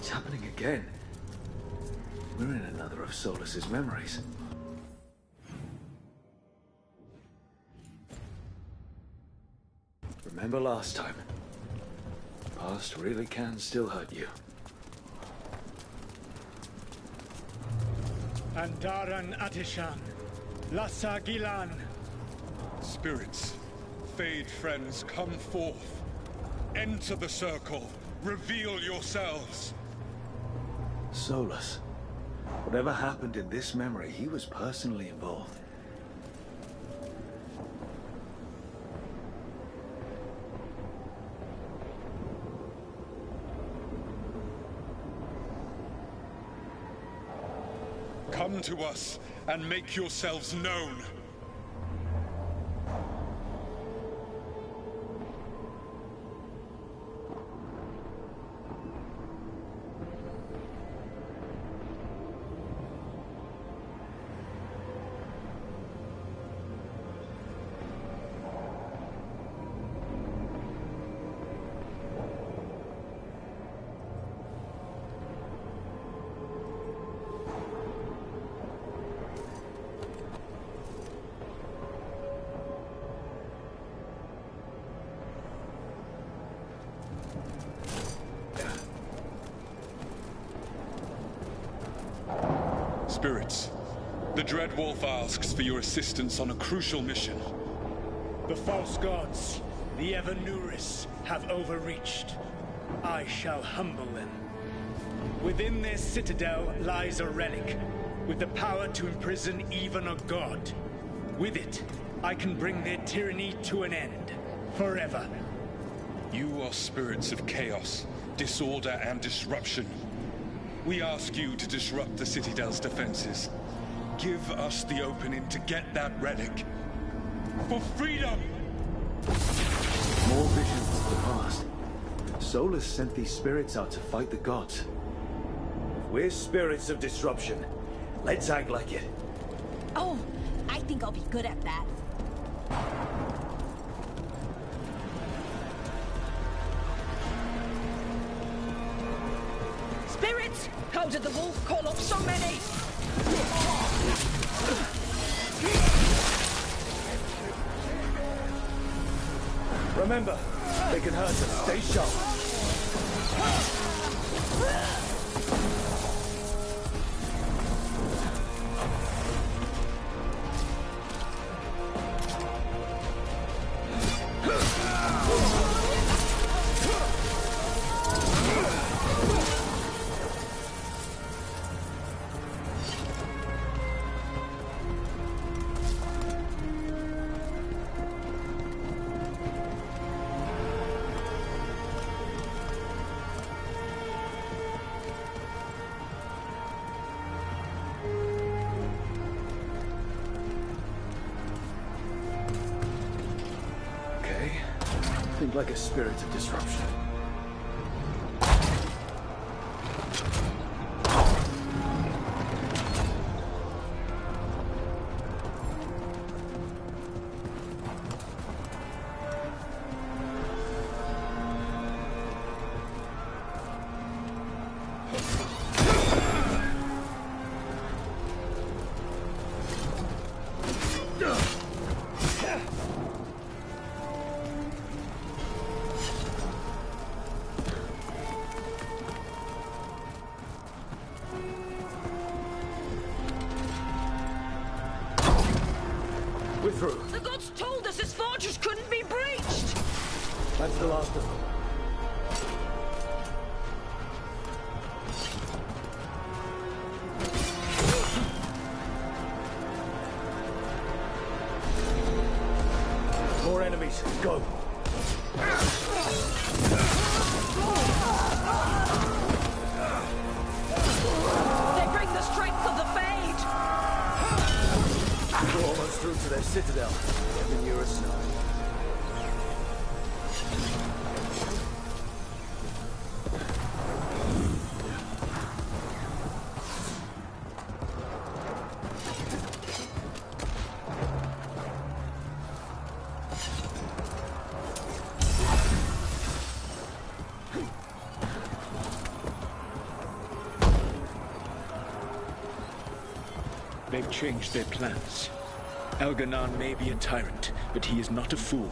It's happening again. We're in another of Solus's memories. Remember last time? Past really can still hurt you. Andaran Atishan, Lassa Gilan. Spirits, Fade friends, come forth. Enter the circle. Reveal yourselves. Solus. Whatever happened in this memory, he was personally involved. Come to us and make yourselves known. Spirits, the Dread Wolf asks for your assistance on a crucial mission. The false gods, the Evanuris, have overreached. I shall humble them. Within their citadel lies a relic, with the power to imprison even a god. With it, I can bring their tyranny to an end, forever. You are spirits of chaos, disorder, and disruption. We ask you to disrupt the Citadel's defenses. Give us the opening to get that relic. For freedom! More visions of the past. Solus sent these spirits out to fight the gods. We're spirits of disruption. Let's act like it. Oh, I think I'll be good at that. Spirits! How did the wolf call off so many? Remember, they can hurt us. Stay sharp. Think like a spirit of disruption. We're through. The gods told us this fortress couldn't be breached! That's the last of them. More enemies. Go. They bring the strength of the Fade! We're almost through to their citadel. Every near us now. They've changed their plans. Elganon may be a tyrant, but he is not a fool.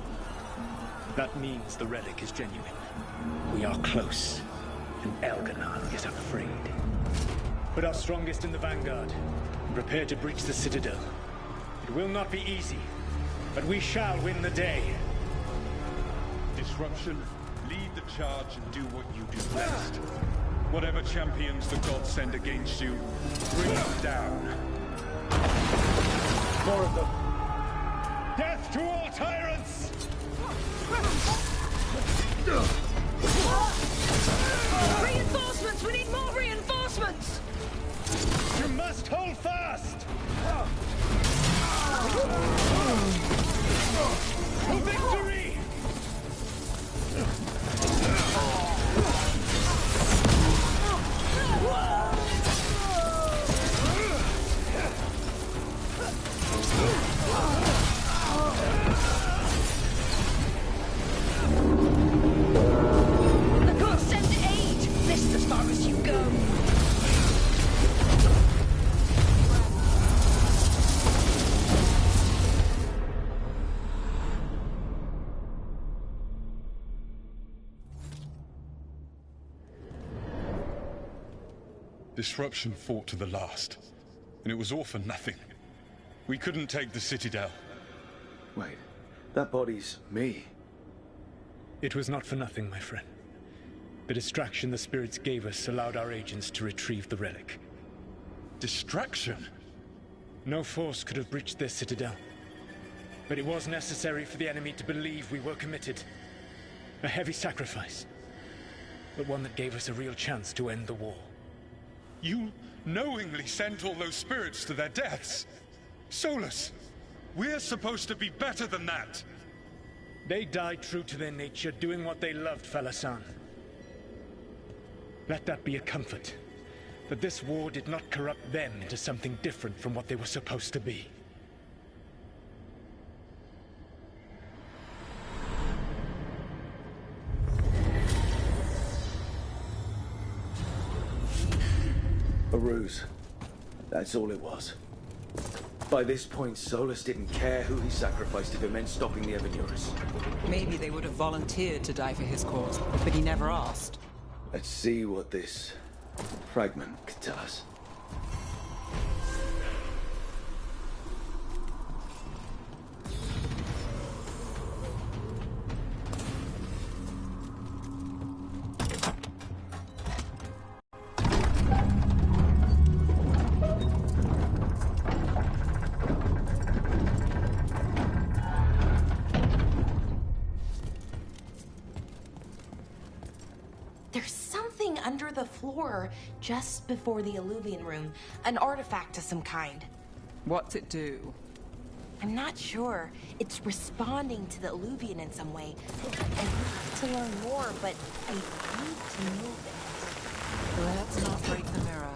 That means the relic is genuine. We are close, and Elganon is afraid. Put our strongest in the vanguard, and prepare to breach the Citadel. It will not be easy, but we shall win the day. Disruption, lead the charge and do what you do best. Whatever champions the gods send against you, bring them down. More of them. Death to all tyrants! Reinforcements! We need more reinforcements! You must hold fast! For victory! The gods send aid! This is as far as you go! Disruption fought to the last, and it was all for nothing. We couldn't take the Citadel. Wait, that body's me. It was not for nothing, my friend. The distraction the spirits gave us allowed our agents to retrieve the relic. Distraction? No force could have breached their Citadel. But it was necessary for the enemy to believe we were committed. A heavy sacrifice, but one that gave us a real chance to end the war. You knowingly sent all those spirits to their deaths. Solus, we're supposed to be better than that. They died true to their nature, doing what they loved, Falasan. Let that be a comfort, that this war did not corrupt them into something different from what they were supposed to be. A ruse. That's all it was. By this point, Solus didn't care who he sacrificed if it meant stopping the Evanurus. Maybe they would have volunteered to die for his cause, but he never asked. Let's see what this fragment could tell us. There's something under the floor just before the Illuvian room. An artifact of some kind. What's it do? I'm not sure. It's responding to the Illuvian in some way. I need to learn more, but I need to move it. Let's not break the mirror.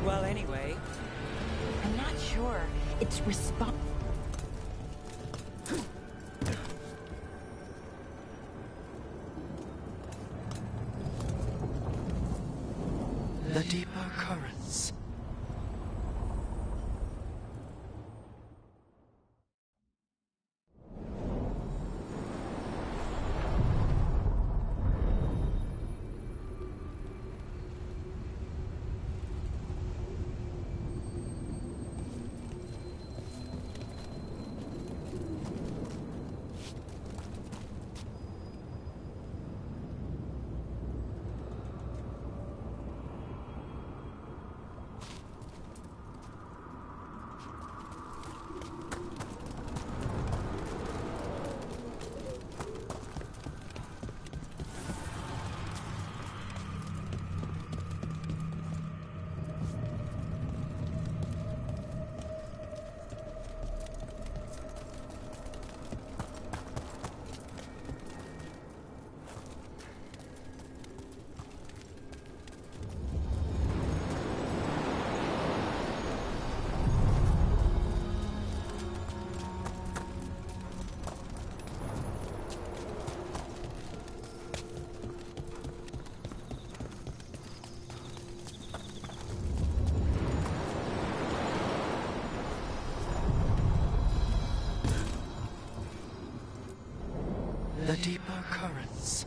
Well, anyway, I'm not sure. It's the deeper currents. the deeper currents.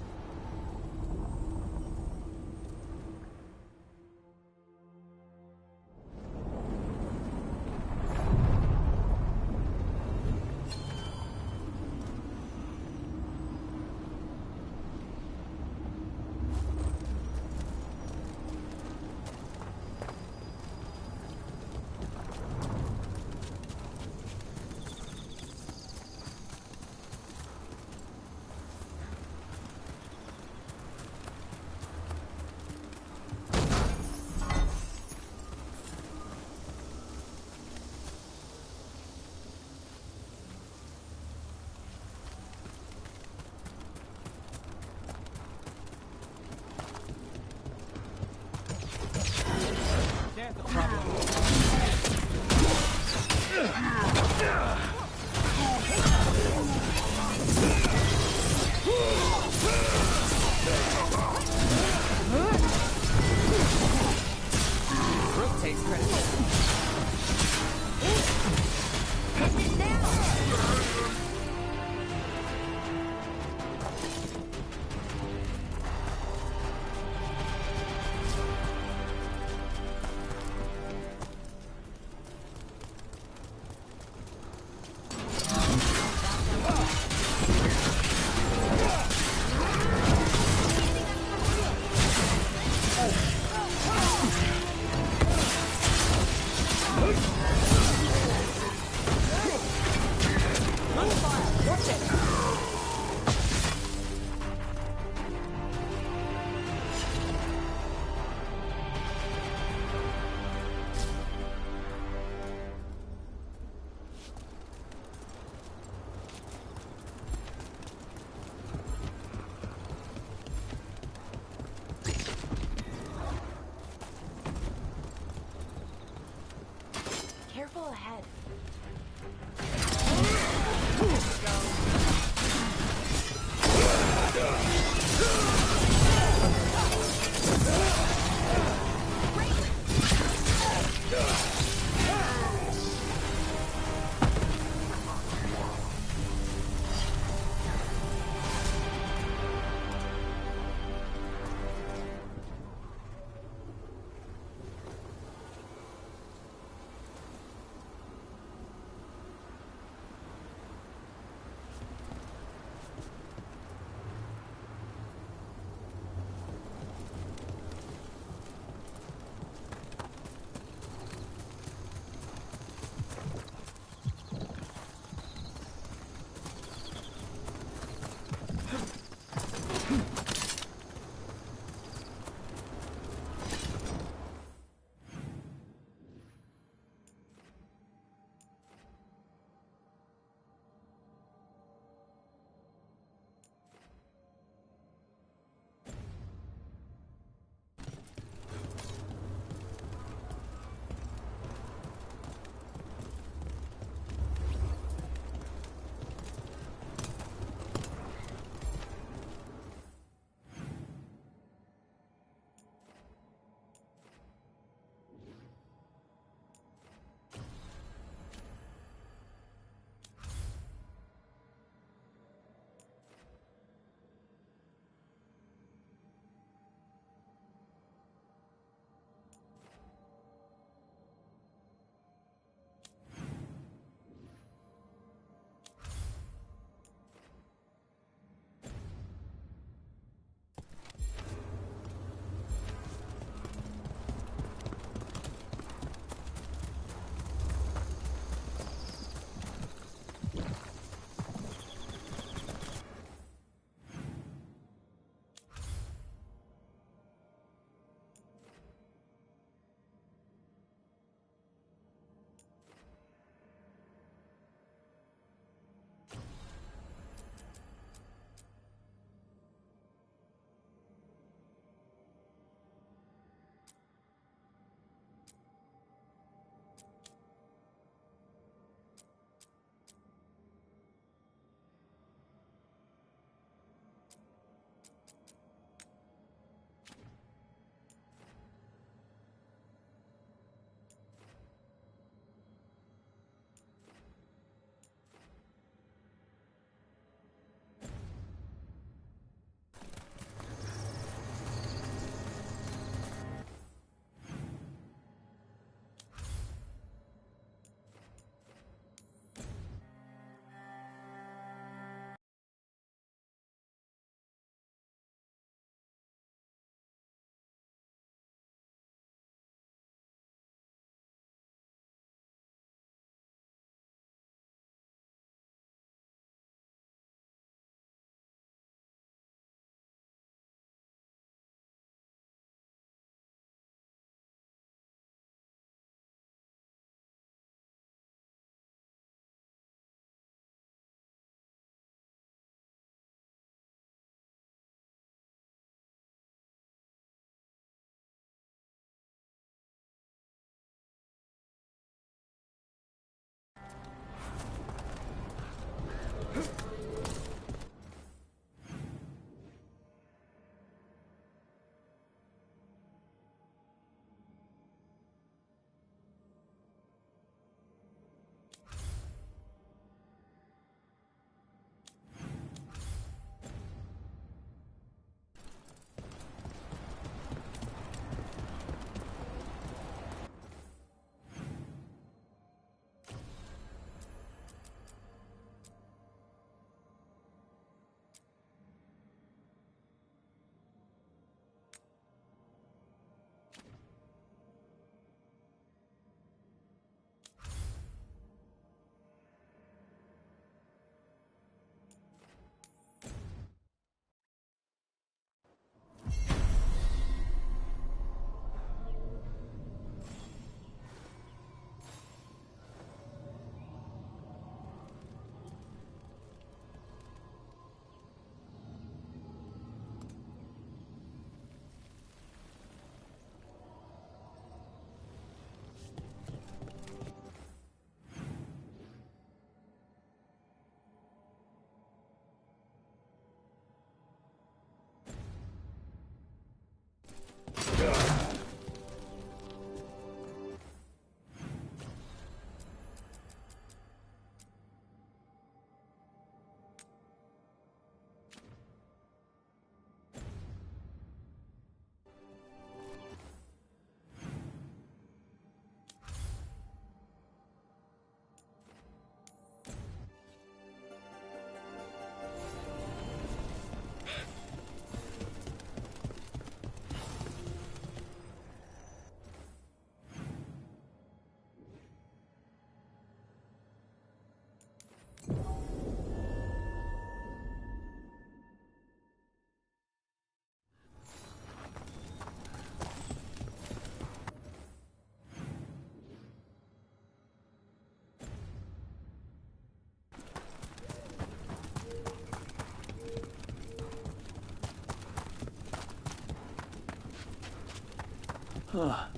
Ah,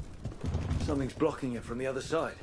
something's blocking it from the other side.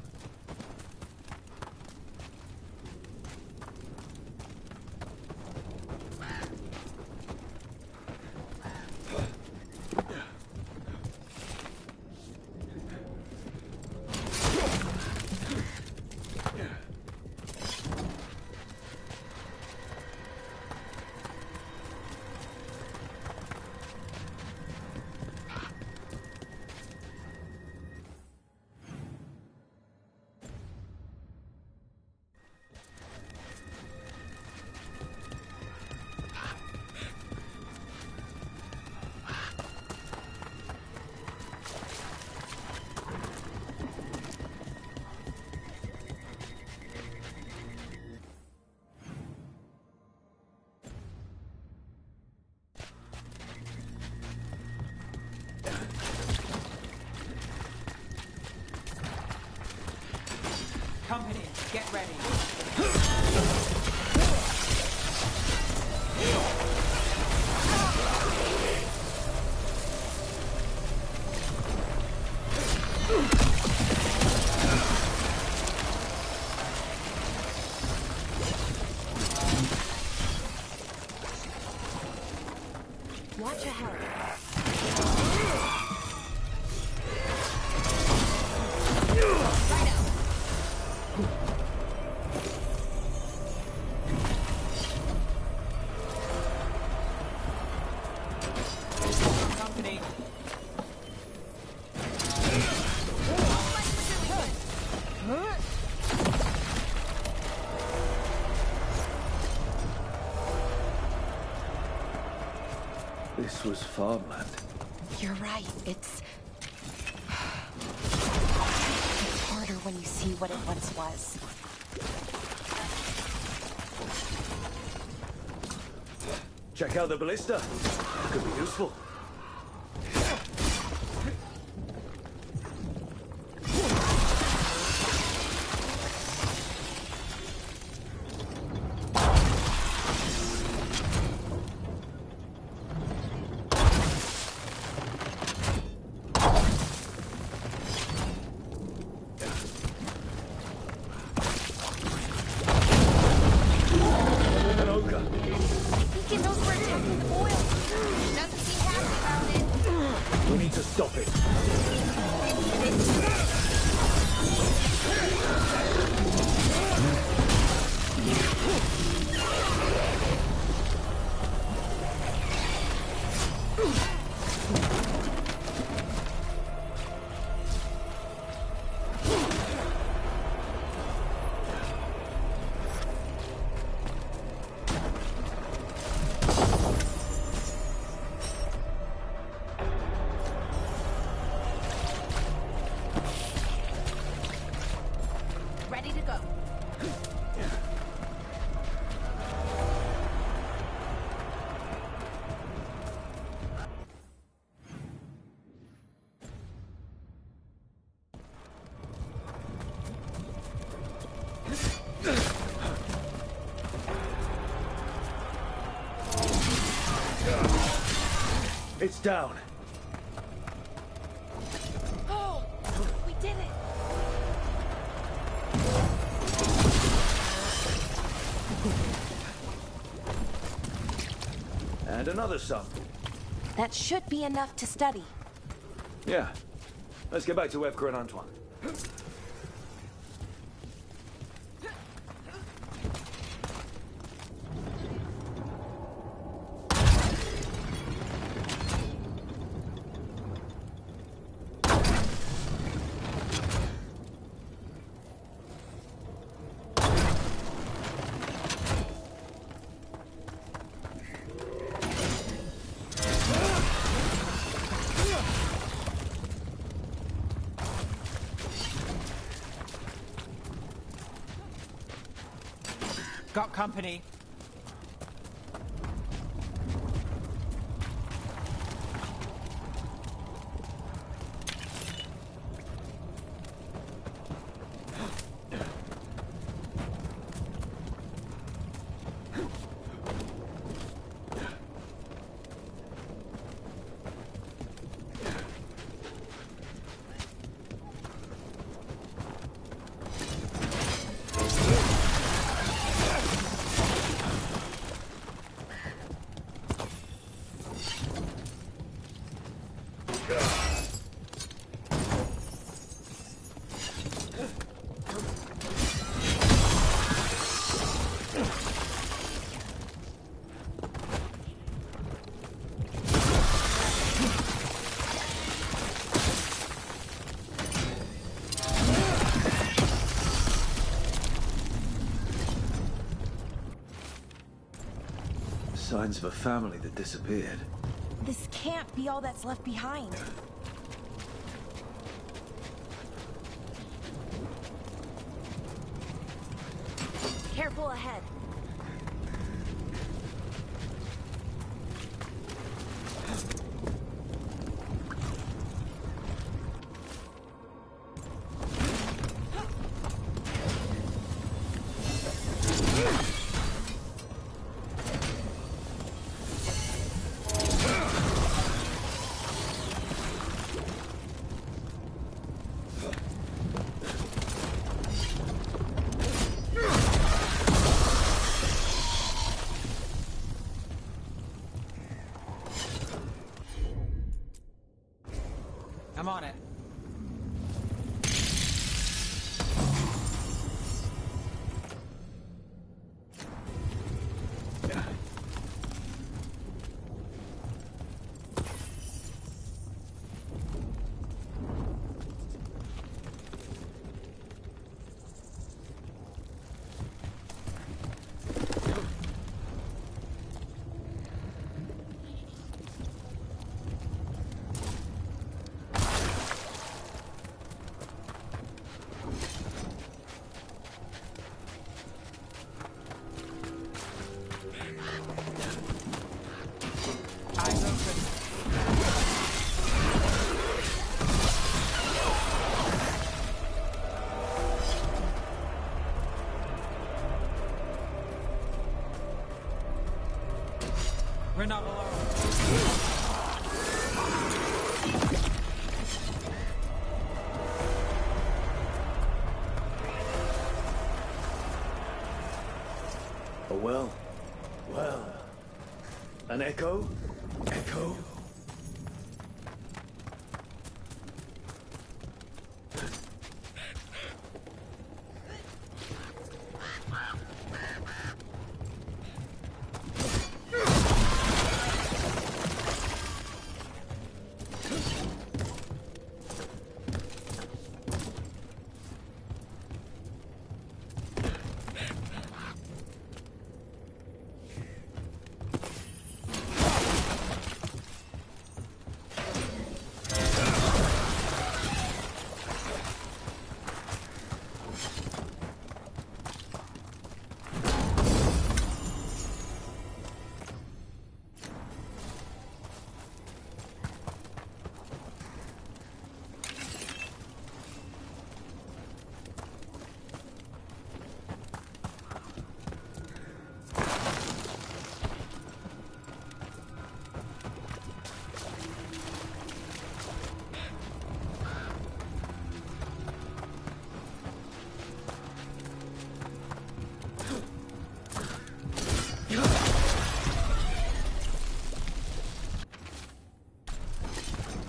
Company, get ready. Watch ahead. Company. This was farmland. You're right. It's harder when you see what it once was. Check out the ballista. Could be useful. An ogre. He knows we're attacking the oil. Doesn't seem happy about it. We need to stop it. Ready to go. It's down. Oh, we did it. And another sum. That should be enough to study. Yeah. Let's get back to Evka and Antoine. Got company. signs of a family that disappeared. This can't be all that's left behind. Careful ahead. I'm on it. Eyes open. We're not alone. Oh well. Well. An echo? Echo?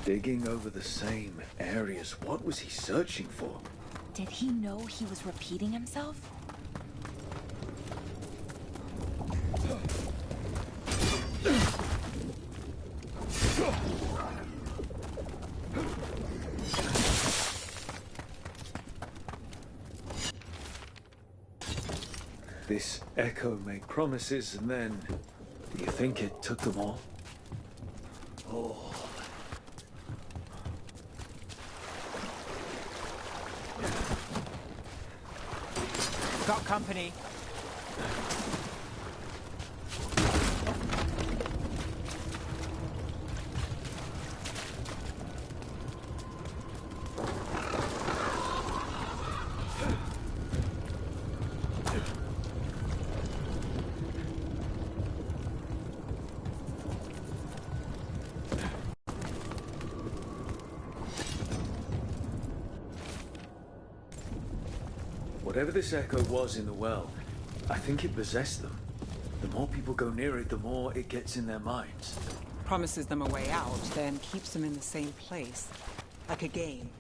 Digging over the same areas. What was he searching for? Did he know he was repeating himself? This echo made promises and then... Do you think it took them all? Oh. Got company. Whatever this echo was in the well, I think it possessed them. The more people go near it, the more it gets in their minds. Promises them a way out, then keeps them in the same place. Like a game.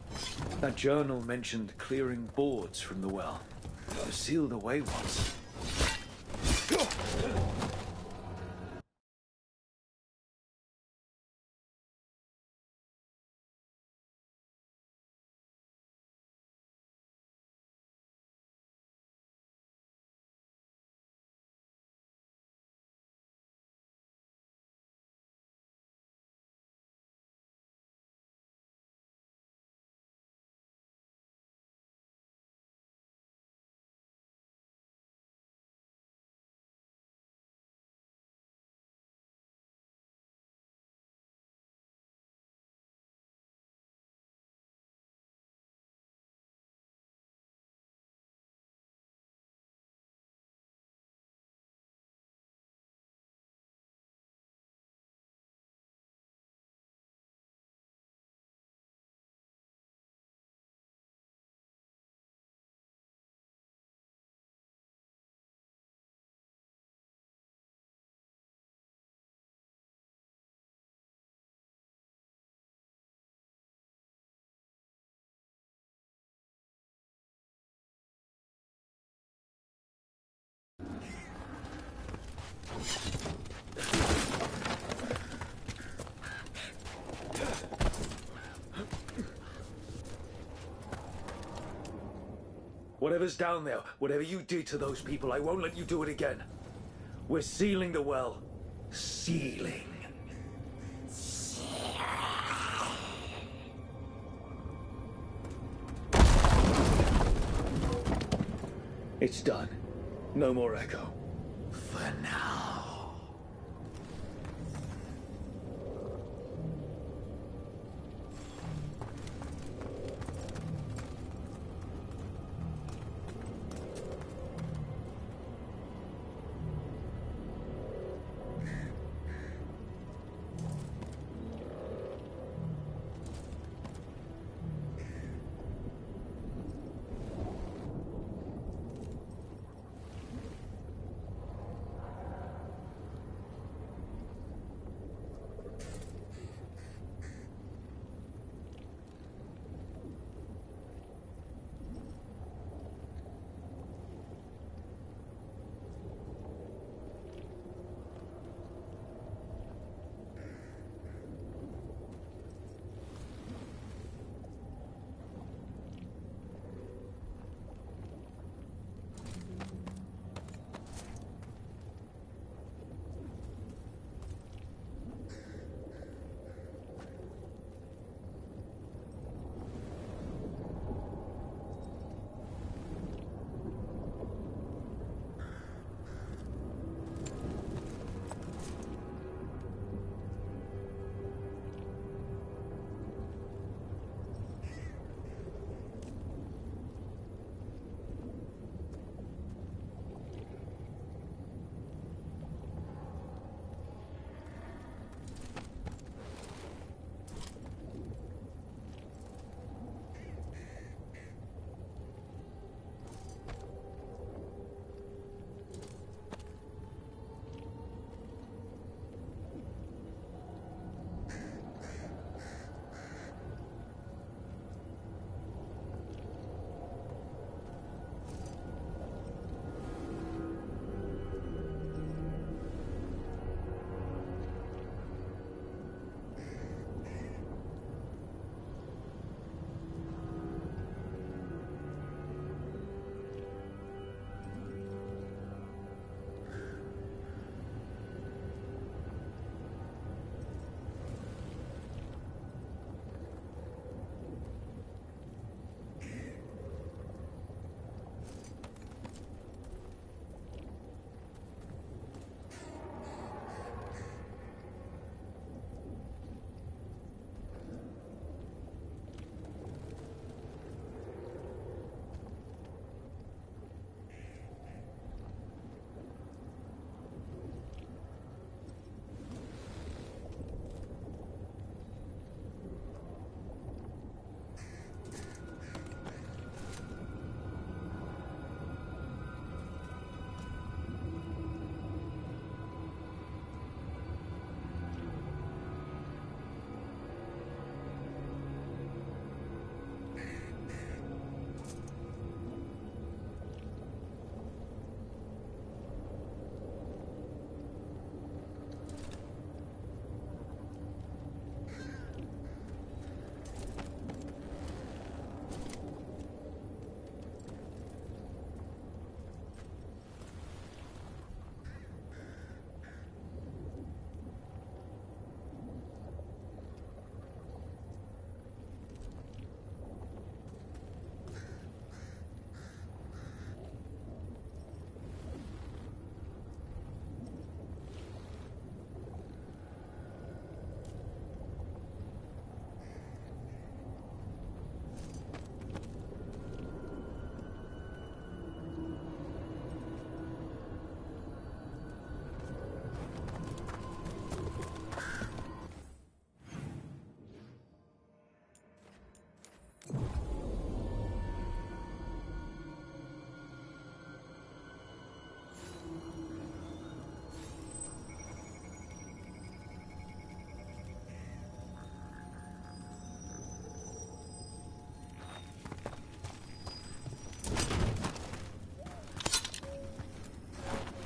That journal mentioned clearing boards from the well. It was sealed away once. Whatever's down there, whatever you did to those people, I won't let you do it again. We're sealing the well. Sealing. It's done. No more echo. For now.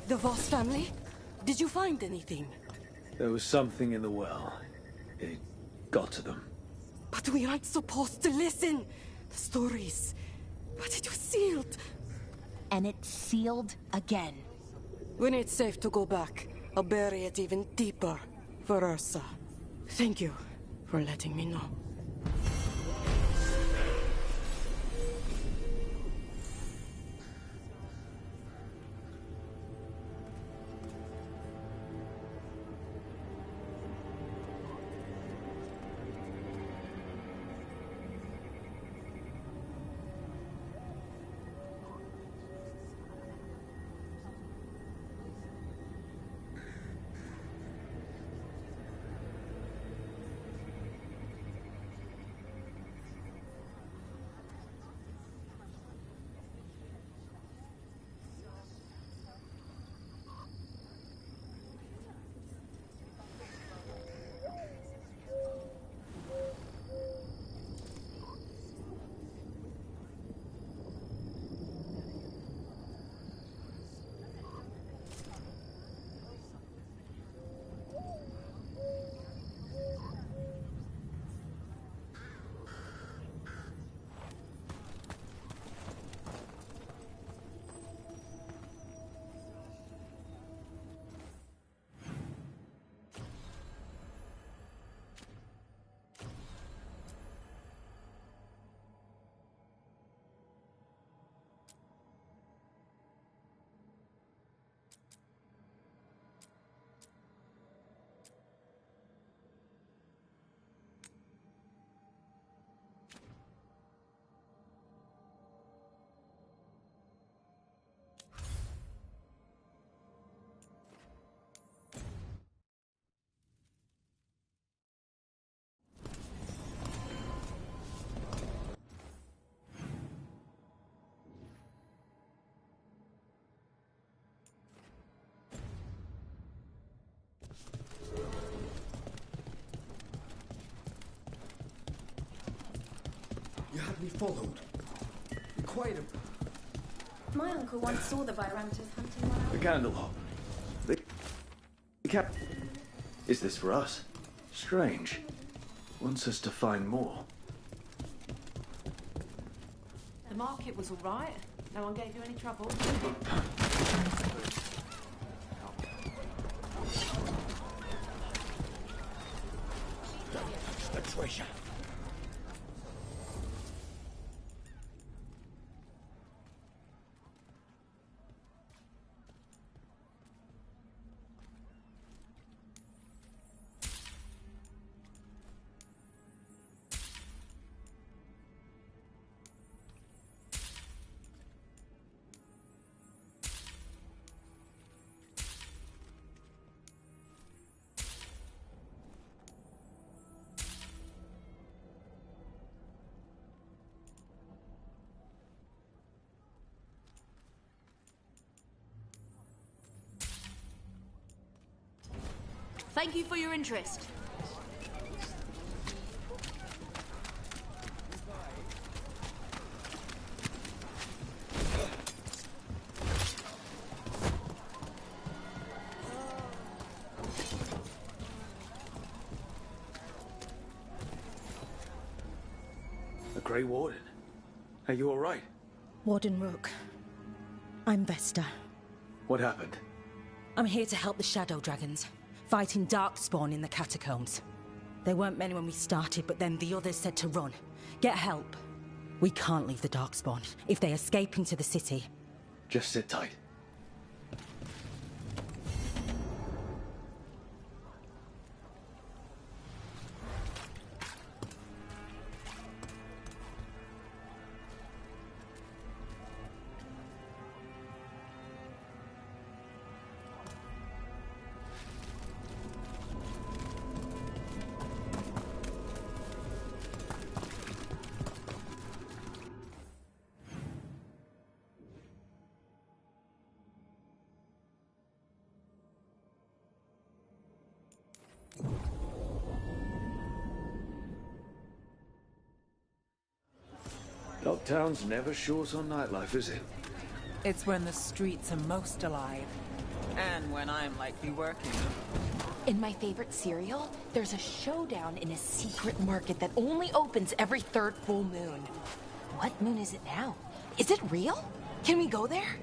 The Voss family? Did you find anything? There was something in the well. It got to them. But we aren't supposed to listen. The stories. But it was sealed. and it's sealed again. When it's safe to go back, I'll bury it even deeper for Ursa. Thank you for letting me know. You had me followed. Quite a... My uncle once saw the Virantas hunting while The candle. The cap. Is this for us? Strange. Wants us to find more. The market was all right. No one gave you any trouble. The treasure. Thank you for your interest. The Grey Warden. Are you all right? Warden Rook. I'm Vesta. What happened? I'm here to help the Shadow Dragons, fighting Darkspawn in the catacombs. There weren't many when we started, but then the others said to run. Get help. We can't leave the Darkspawn. If they escape into the city... Just sit tight. Dogtown's never short on nightlife, is it? It's when the streets are most alive. And when I'm likely working. In my favorite cereal, there's a showdown in a secret market that only opens every third full moon. What moon is it now? Is it real? Can we go there?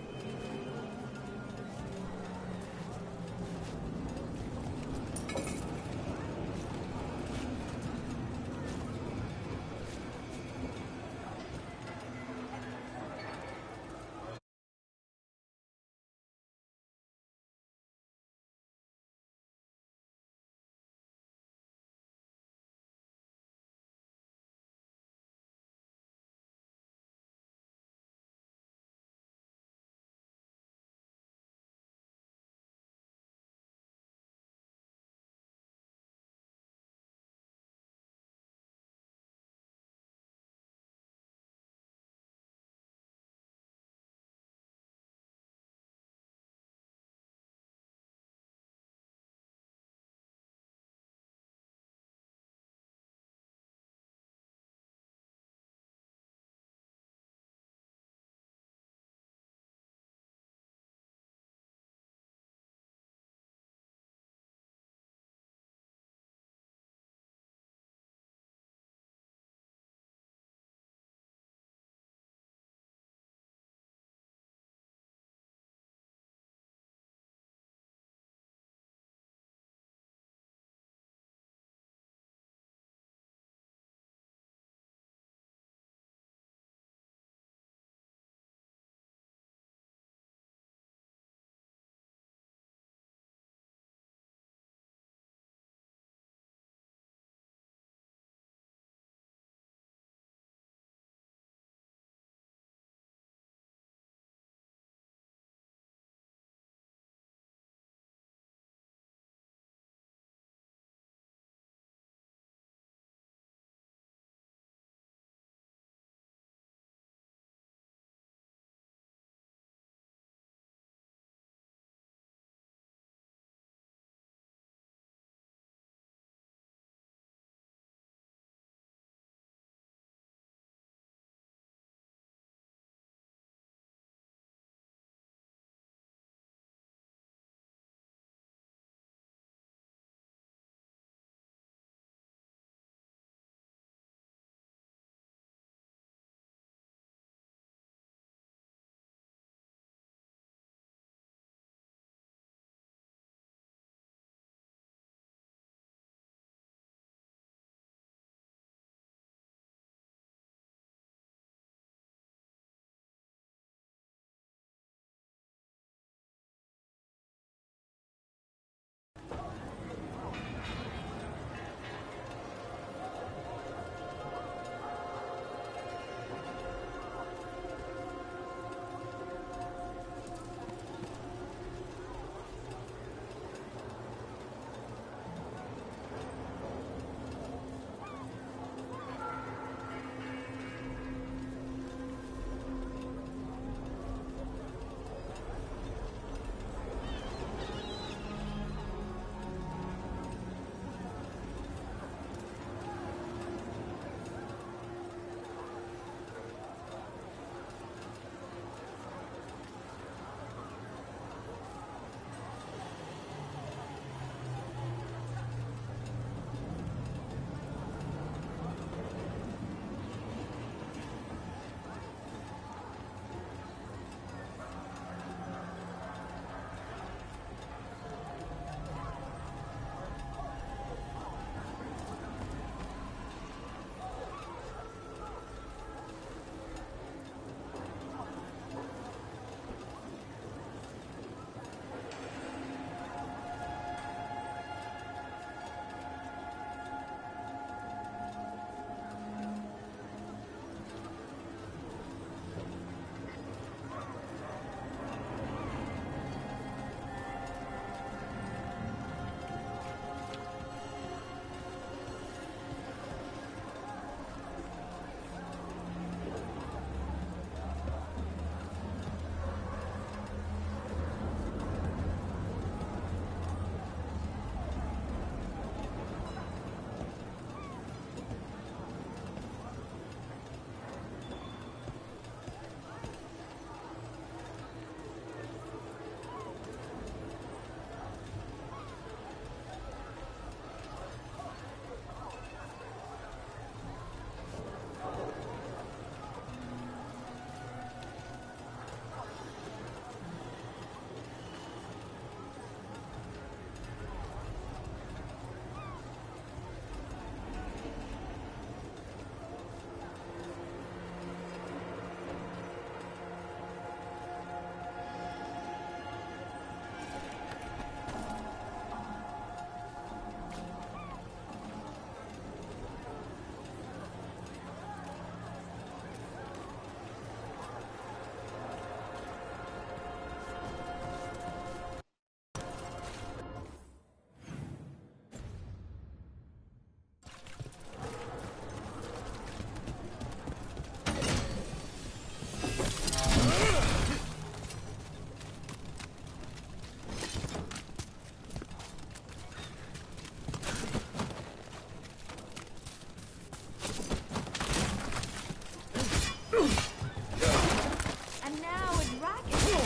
Dragon?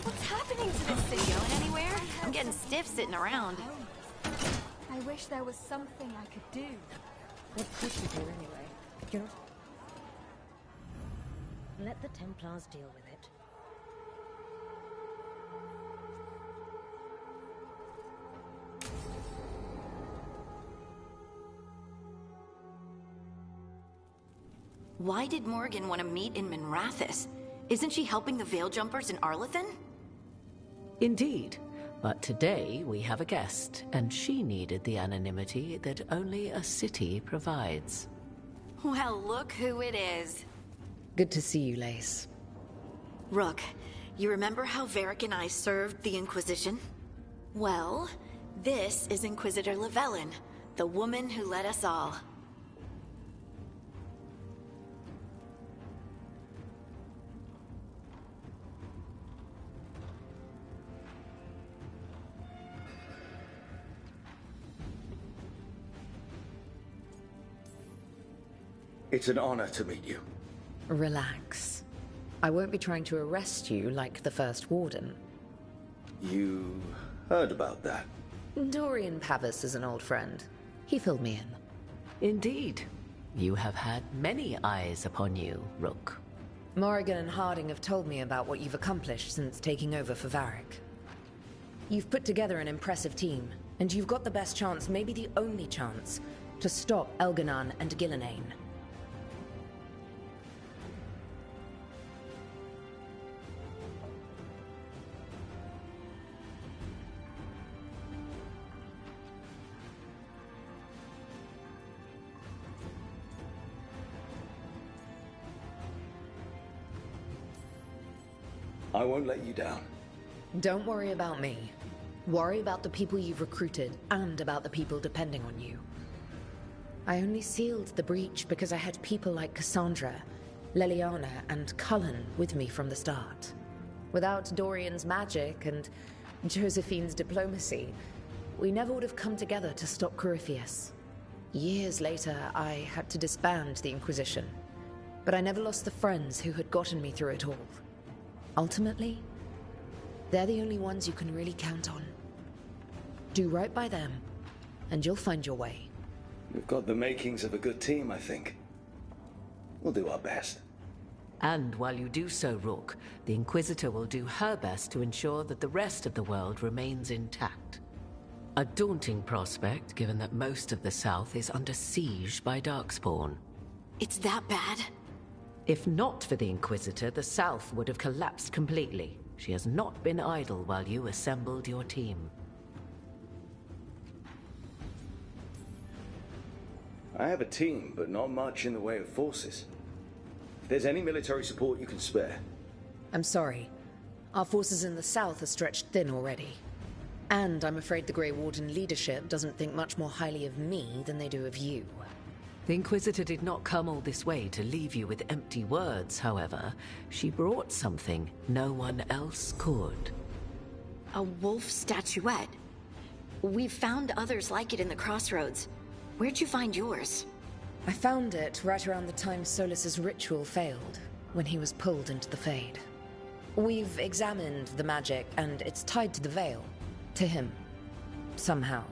What's happening to this city? Going anywhere? I'm getting stiff sitting around. I wish there was something I could do. What could you do anyway? You know? Let the Templars deal with it. Why did Morgan want to meet in Minrathous? Isn't she helping the Veil Jumpers in Arlathan? Indeed. But today we have a guest, and she needed the anonymity that only a city provides. Well, look who it is. Good to see you, Lace. Rook, you remember how Varric and I served the Inquisition? Well, this is Inquisitor Llewellyn, the woman who led us all. It's an honor to meet you. Relax. I won't be trying to arrest you like the First Warden. You heard about that? Dorian Pavis is an old friend. He filled me in. Indeed. You have had many eyes upon you, Rook. Morrigan and Harding have told me about what you've accomplished since taking over for Varric. You've put together an impressive team, and you've got the best chance, maybe the only chance, to stop Elganon and Gillenane. I won't let you down. Don't worry about me. Worry about the people you've recruited, and about the people depending on you. I only sealed the breach because I had people like Cassandra, Leliana, and Cullen with me from the start. Without Dorian's magic and Josephine's diplomacy, we never would have come together to stop Corypheus. Years later, I had to disband the Inquisition, but I never lost the friends who had gotten me through it all. Ultimately, they're the only ones you can really count on. Do right by them, and you'll find your way. We've got the makings of a good team, I think. We'll do our best. And while you do so, Rook, the Inquisitor will do her best to ensure that the rest of the world remains intact. A daunting prospect, given that most of the South is under siege by Darkspawn. It's that bad? If not for the Inquisitor, the South would have collapsed completely. She has not been idle while you assembled your team. I have a team, but not much in the way of forces. If there's any military support you can spare. I'm sorry. Our forces in the South are stretched thin already. And I'm afraid the Grey Warden leadership doesn't think much more highly of me than they do of you. The Inquisitor did not come all this way to leave you with empty words, however. She brought something no one else could. A wolf statuette. We've found others like it in the Crossroads. Where'd you find yours? I found it right around the time Solus's ritual failed, when he was pulled into the Fade. We've examined the magic, and it's tied to the Veil. To him. Somehow.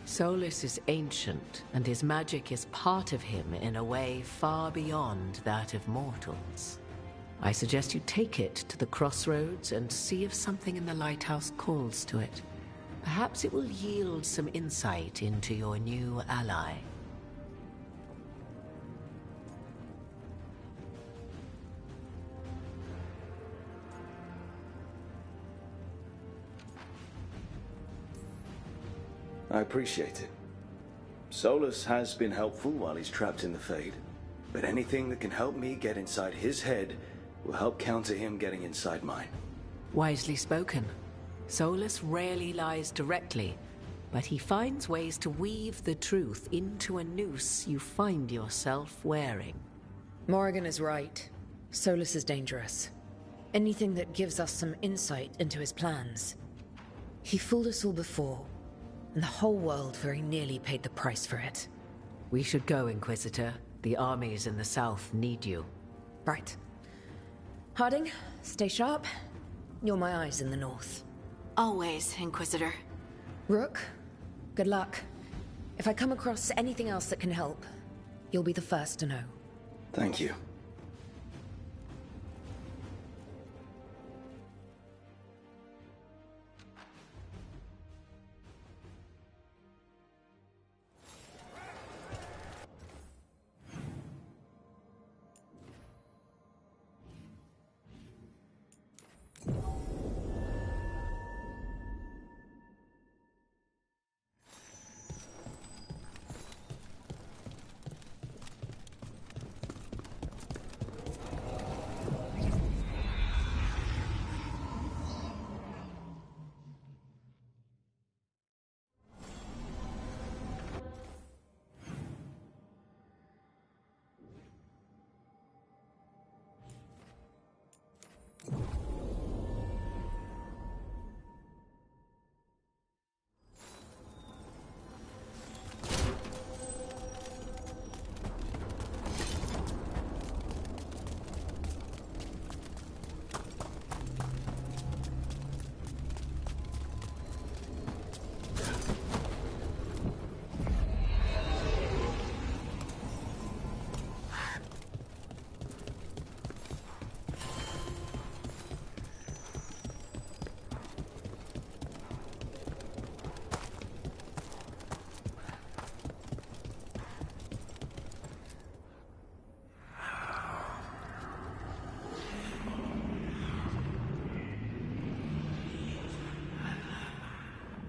Solus is ancient, and his magic is part of him in a way far beyond that of mortals. I suggest you take it to the Crossroads and see if something in the lighthouse calls to it. Perhaps it will yield some insight into your new ally. I appreciate it. Solus has been helpful while he's trapped in the Fade, but anything that can help me get inside his head will help counter him getting inside mine. Wisely spoken. Solus rarely lies directly, but he finds ways to weave the truth into a noose you find yourself wearing. Morrigan is right. Solus is dangerous. Anything that gives us some insight into his plans. He fooled us all before, and the whole world very nearly paid the price for it. We should go, Inquisitor. The armies in the south need you. Right. Harding, stay sharp. You're my eyes in the north. Always, Inquisitor. Rook, good luck. If I come across anything else that can help, you'll be the first to know. Thank you.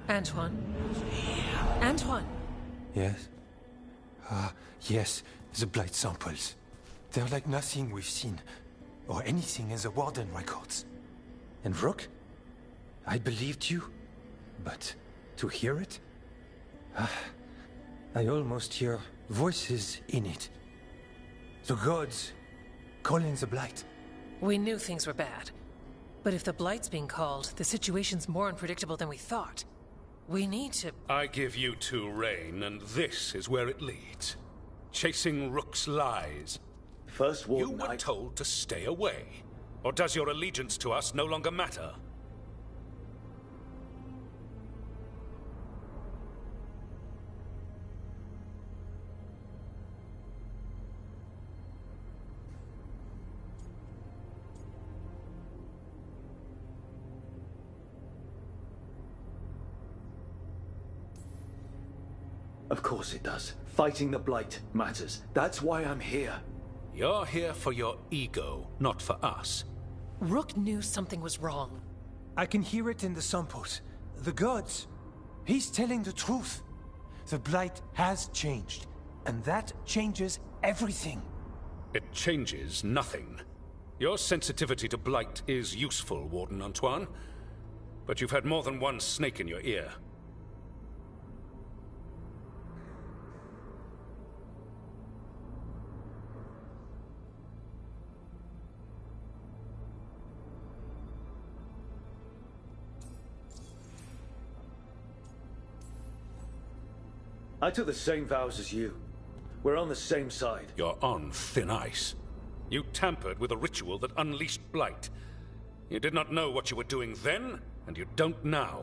Antoine? Antoine! Yes? Yes, the blight samples. They're like nothing we've seen, or anything in the Warden records. And Rook? I believed you, but to hear it? I almost hear voices in it. The gods calling the blight. We knew things were bad. But if the Blight's being called, the situation's more unpredictable than we thought. We need to... I give you two reign, and this is where it leads. Chasing Rook's lies. First Warden, you were told to stay away. Or does your allegiance to us no longer matter? Of course it does. Fighting the Blight matters. That's why I'm here. You're here for your ego, not for us. Rook knew something was wrong. I can hear it in the samples. The gods. He's telling the truth. The Blight has changed, and that changes everything. It changes nothing. Your sensitivity to Blight is useful, Warden Antoine. But you've had more than one snake in your ear. I took the same vows as you. We're on the same side. You're on thin ice. You tampered with a ritual that unleashed Blight. You did not know what you were doing then, and you don't now.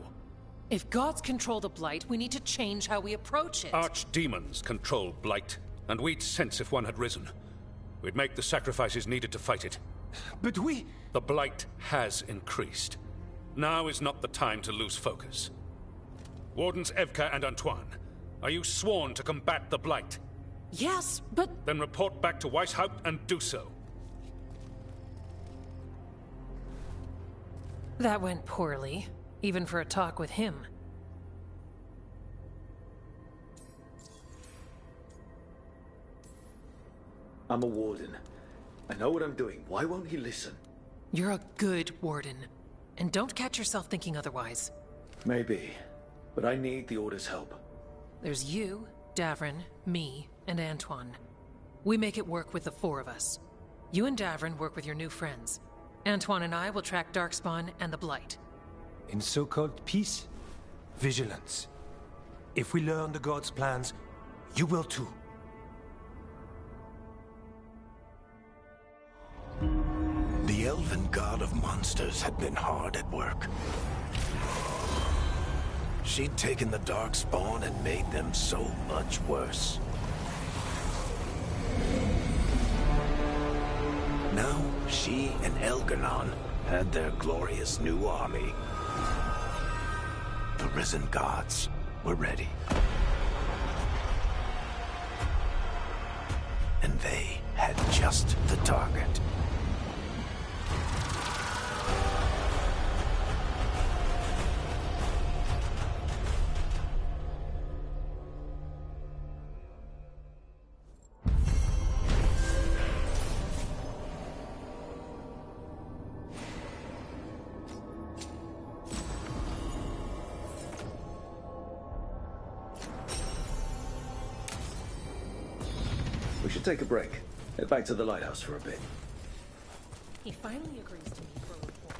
If gods control the Blight, we need to change how we approach it. Archdemons control Blight, and we'd sense if one had risen. We'd make the sacrifices needed to fight it. But we... The Blight has increased. Now is not the time to lose focus. Wardens Evka and Antoine, are you sworn to combat the Blight? Yes, but... Then report back to Weishaupt and do so. That went poorly, even for a talk with him. I'm a warden. I know what I'm doing. Why won't he listen? You're a good warden. And don't catch yourself thinking otherwise. Maybe. But I need the Order's help. There's you, Davrin, me, and Antoine. We make it work with the four of us. You and Davrin work with your new friends. Antoine and I will track Darkspawn and the Blight. In so-called peace, vigilance. If we learn the gods' plans, you will too. The Elven god of monsters had been hard at work. She'd taken the Darkspawn and made them so much worse. Now, she and Elganon had their glorious new army. The risen gods were ready. And they had just the target. We should take a break. Head back to the lighthouse for a bit. He finally agrees to meet for a report.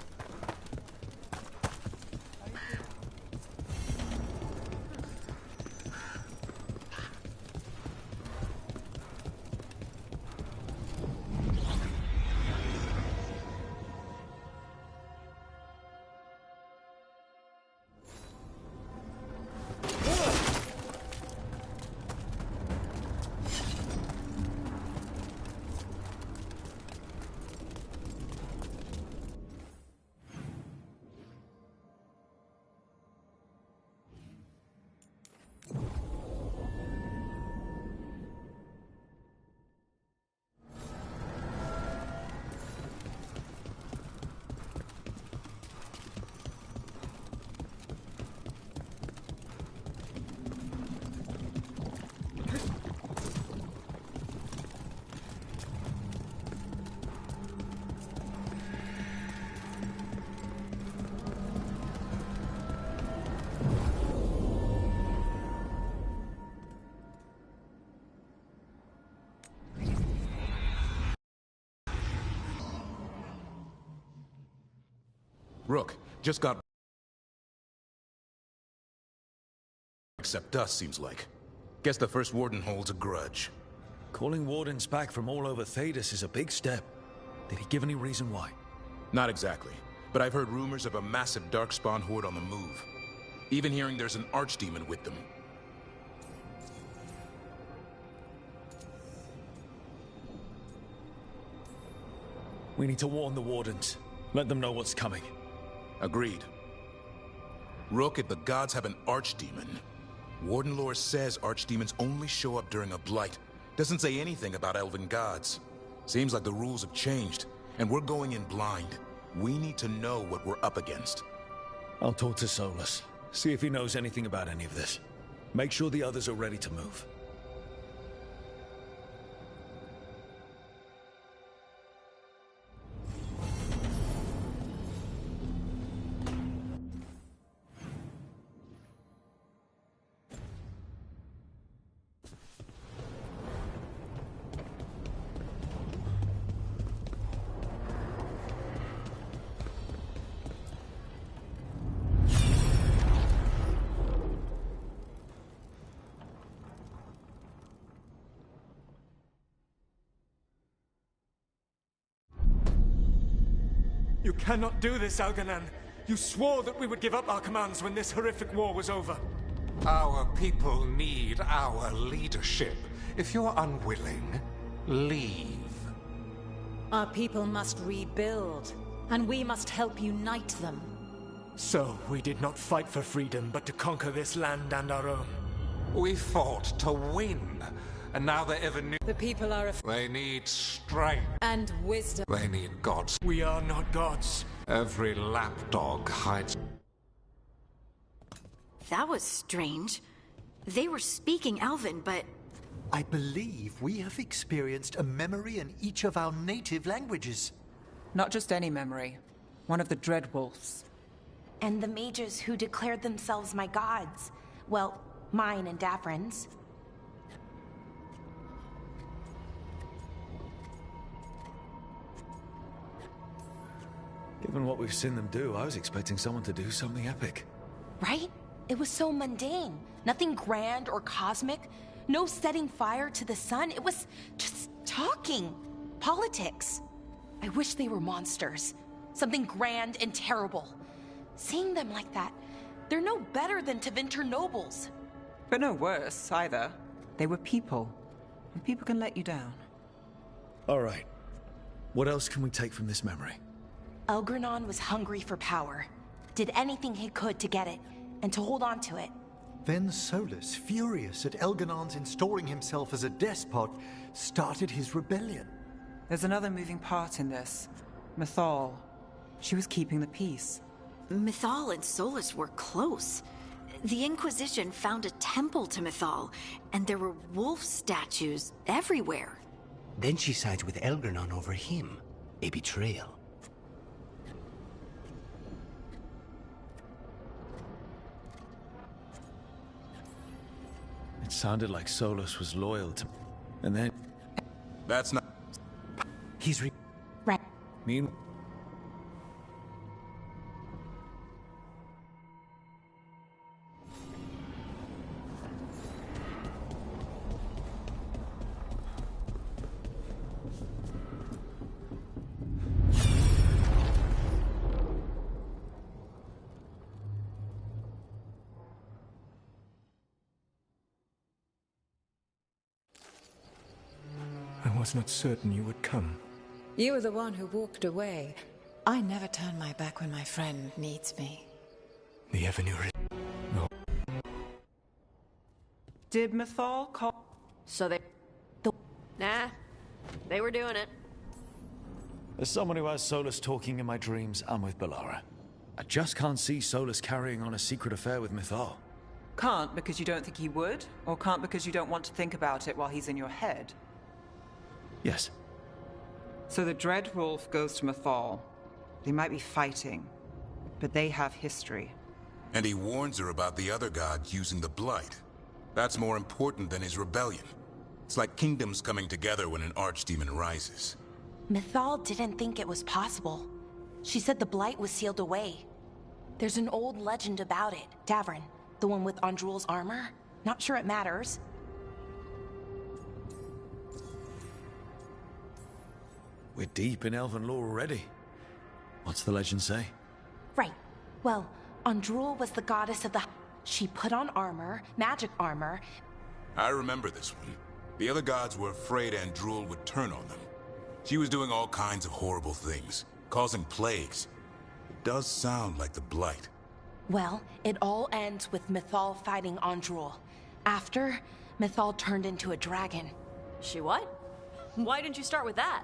Rook, just got... Except us, seems like. Guess the first Warden holds a grudge. Calling Wardens back from all over Thedas is a big step. Did he give any reason why? Not exactly, but I've heard rumors of a massive Darkspawn horde on the move. Even hearing there's an Archdemon with them. We need to warn the Wardens. Let them know what's coming. Agreed. Rook, if the gods have an Archdemon, Warden lore says Archdemons only show up during a blight. Doesn't say anything about elven gods. Seems like the rules have changed, and we're going in blind. We need to know what we're up against. I'll talk to Solus. See if he knows anything about any of this. Make sure the others are ready to move. You cannot do this, Alganan. You swore that we would give up our commands when this horrific war was over. Our people need our leadership. If you're unwilling, leave. Our people must rebuild, and we must help unite them. So, we did not fight for freedom, but to conquer this land and our own. We fought to win, and now they ever knew. The people are They need strength. and wisdom. They need gods. We are not gods. Every lapdog hides. That was strange. They were speaking Elven, but... I believe we have experienced a memory in each of our native languages. Not just any memory. One of the Dreadwolves. And the mages who declared themselves my gods. Well, mine and Davrin's. Given what we've seen them do, I was expecting someone to do something epic. Right? It was so mundane. Nothing grand or cosmic. No setting fire to the sun. It was just talking. Politics. I wish they were monsters. Something grand and terrible. Seeing them like that, they're no better than Tevinter nobles. But no worse, either. They were people. And people can let you down. Alright. What else can we take from this memory? Elgranon was hungry for power. Did anything he could to get it, and to hold on to it. Then Solus, furious at Elganon's installing himself as a despot, started his rebellion. There's another moving part in this. Mythal. She was keeping the peace. Mythal and Solus were close. The Inquisition found a temple to Mythal, and there were wolf statues everywhere. Then she sides with Elgranon over him. A betrayal. It sounded like Solus was loyal to... And then... That's not... He's Right. Meanwhile... I was not certain you would come. You were the one who walked away. I never turn my back when my friend needs me. The Avenue... No. Did Mythal call... So they... Nah. They were doing it. As someone who has Solus talking in my dreams, I'm with Bellara. I just can't see Solus carrying on a secret affair with Mythal. Can't because you don't think he would? Or can't because you don't want to think about it while he's in your head? Yes. So the Dreadwolf goes to Mythal. They might be fighting, but they have history. And he warns her about the other gods using the Blight. That's more important than his rebellion. It's like kingdoms coming together when an archdemon rises. Mythal didn't think it was possible. She said the Blight was sealed away. There's an old legend about it. Davrin, the one with Andrul's armor. Not sure it matters. We're deep in Elven lore already. What's the legend say? Right. Well, Andrul was the goddess of the... She put on armor, magic armor. I remember this one. The other gods were afraid Andrul would turn on them. She was doing all kinds of horrible things, causing plagues. It does sound like the Blight. Well, it all ends with Mythal fighting Andrul. After, Mythal turned into a dragon. She what? Why didn't you start with that?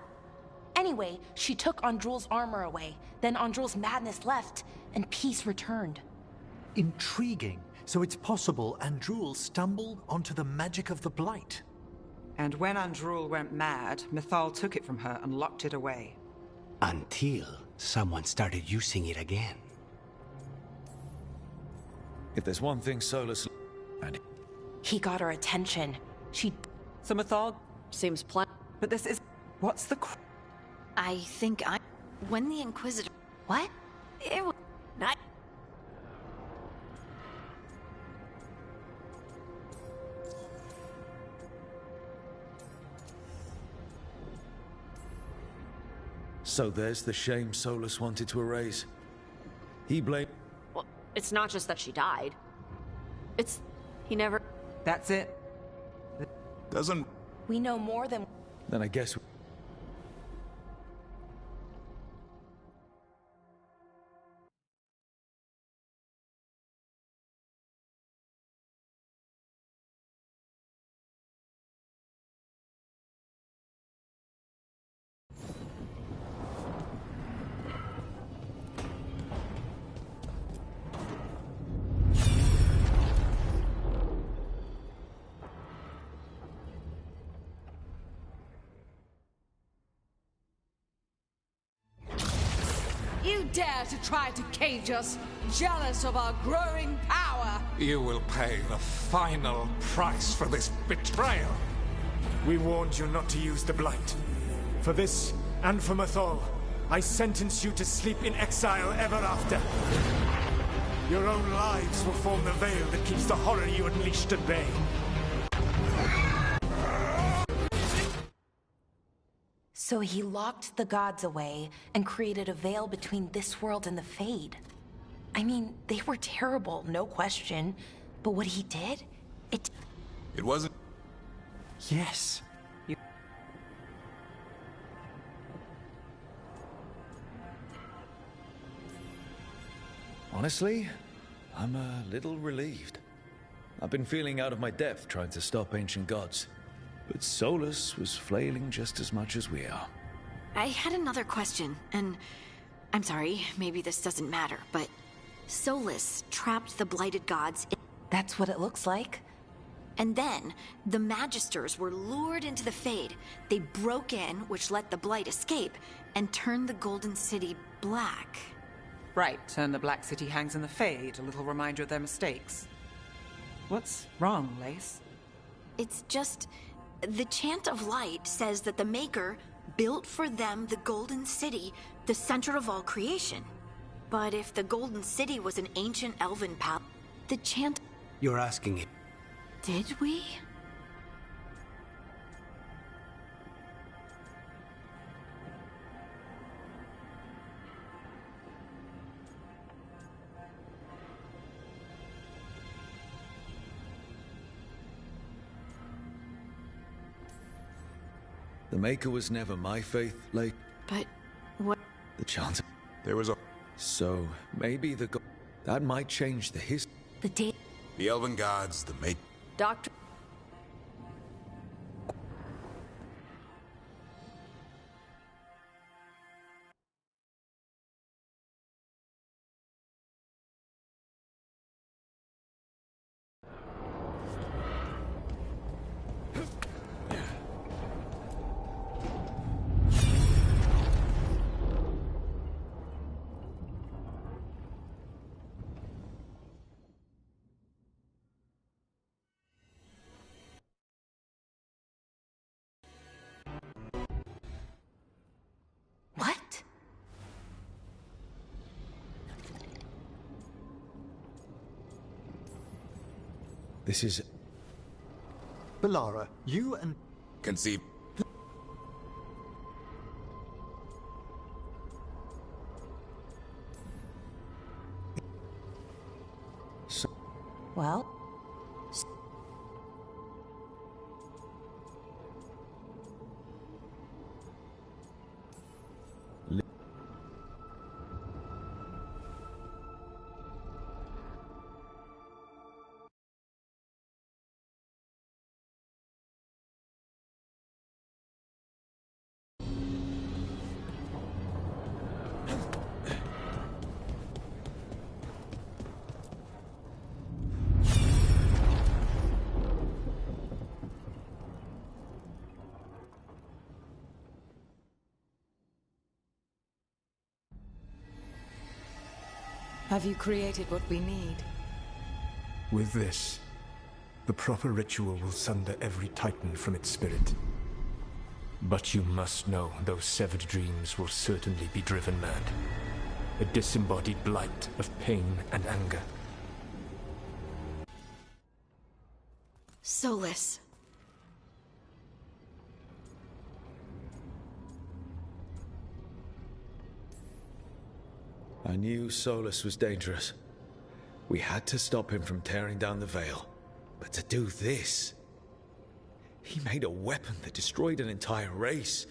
Anyway, she took Andrul's armor away. Then Andrul's madness left, and peace returned. Intriguing. So it's possible Andrul stumbled onto the magic of the Blight. And when Andrul went mad, Mythal took it from her and locked it away. Until someone started using it again. If there's one thing Solus... And... He got her attention. She... So Mythal... Seems planned. But this is... What's the... I think when the Inquisitor... What? It was... Not... So there's the shame Solus wanted to erase. He blamed... Well, it's not just that she died. It's... He never... That's it. Doesn't... We know more than... Then I guess... You dare to try to cage us, jealous of our growing power! You will pay the final price for this betrayal. We warned you not to use the Blight. For this, and for Mythal, I sentence you to sleep in exile ever after. Your own lives will form the veil that keeps the horror you unleashed at bay. So he locked the gods away and created a veil between this world and the Fade. I mean, they were terrible, no question. But what he did, it wasn't... Yes. Honestly, I'm a little relieved. I've been feeling out of my depth trying to stop ancient gods. But Solus was flailing just as much as we are. I had another question, and I'm sorry, maybe this doesn't matter, but Solus trapped the blighted gods. That's what it looks like. And then, the Magisters were lured into the Fade. They broke in, which let the Blight escape, and turned the Golden City black. Right, and the Black City hangs in the Fade, a little reminder of their mistakes. What's wrong, Lace? It's just... the Chant of Light says that the Maker built for them the Golden City, the center of all creation. But if the Golden City was an ancient elven palace, the chant... You're asking it. Did we? The Maker was never my faith, like... But what... The chance... There was a... So, maybe the that might change the history. The elven gods, the Maker... Doctor... What? This is... Balara, you and... Conceive... Well... Have you created what we need? With this, the proper ritual will sunder every titan from its spirit. But you must know those severed dreams will certainly be driven mad. A disembodied blight of pain and anger. Solus. I knew Solus was dangerous. We had to stop him from tearing down the veil. But to do this... He made a weapon that destroyed an entire race.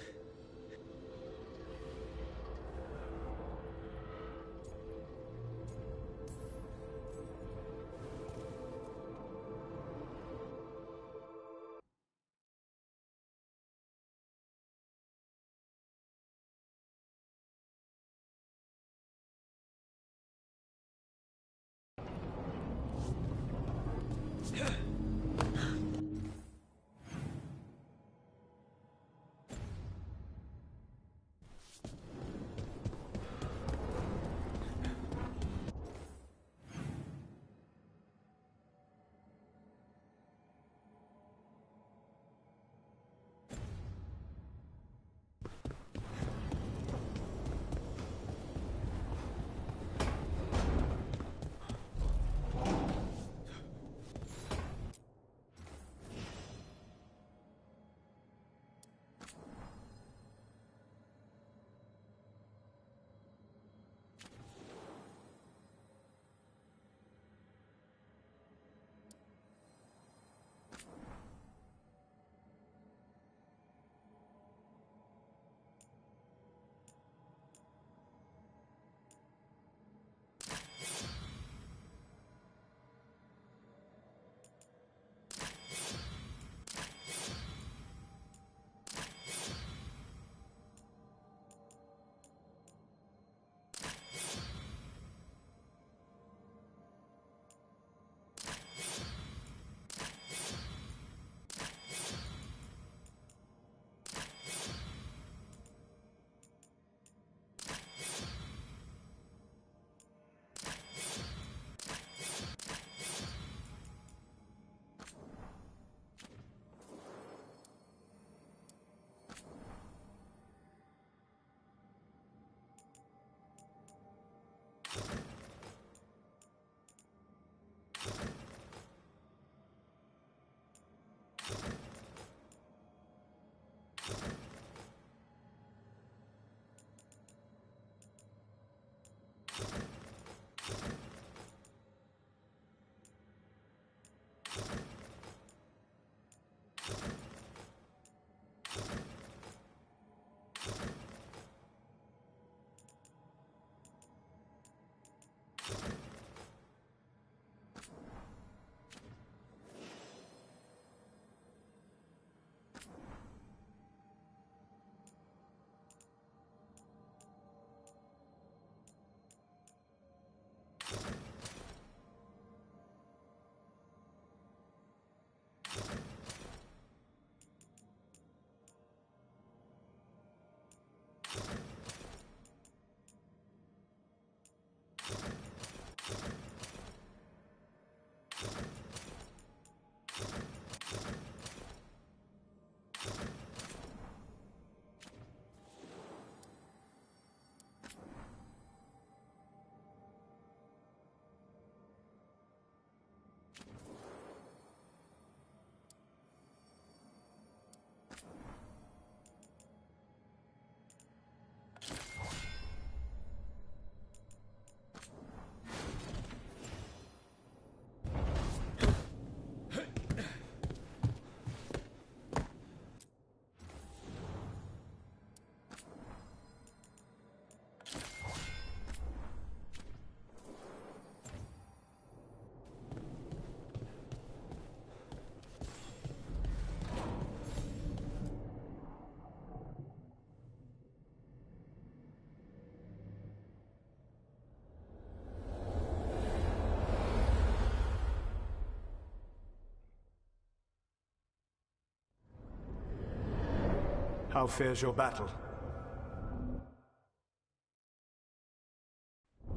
How fares your battle?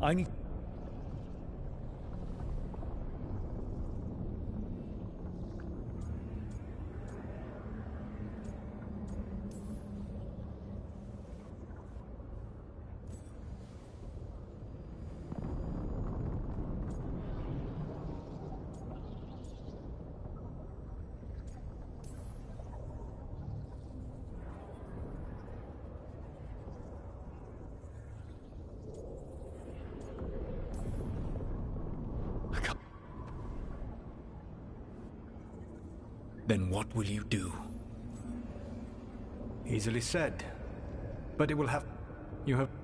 I need... Then what will you do? Easily said. But it will have... You have...